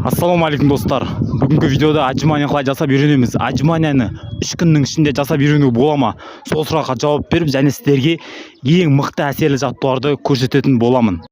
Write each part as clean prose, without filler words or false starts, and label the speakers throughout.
Speaker 1: Ассалаумағалеукүм достар. Бүгінгі видеода отжимания қалай жасап үйренеміз. Отжиманияны 3 күннің ішінде жасап үйрену бола ма? Сол сұраққа жауап беріп, және сіздерге ең мықты әсерлі жаттығуларды көрсететін боламын.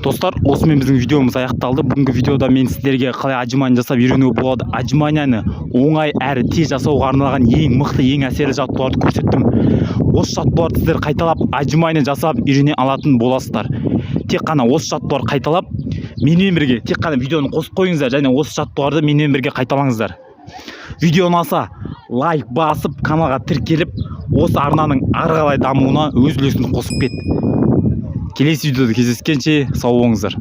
Speaker 1: Достар, осымен біздің видеомыз аяқталды. Бүгінгі видеода мен сіздерге қалай отжимания жасап үйрену болады, отжиманияны оңай әрі тез жасауға арналған ең мықты, ең әсерлі жаттығуларды көрсеттім. Осы жаттығуларды сіздер қайталап отжимания жасап үйрене алатын боласыздар. Тек қана осы жаттығуларды қайталап менімен бірге тек қана видеоны қосып қойыңыздар және осы жаттығуларды менімен бірге қайталаңыздар. Видео ұнаса лайк басып, каналға тіркеліп, осы арнаның ары қарай дамуына өз үлесіңді қосып кет. Келесі видеода кездескенше сау болыңыздар.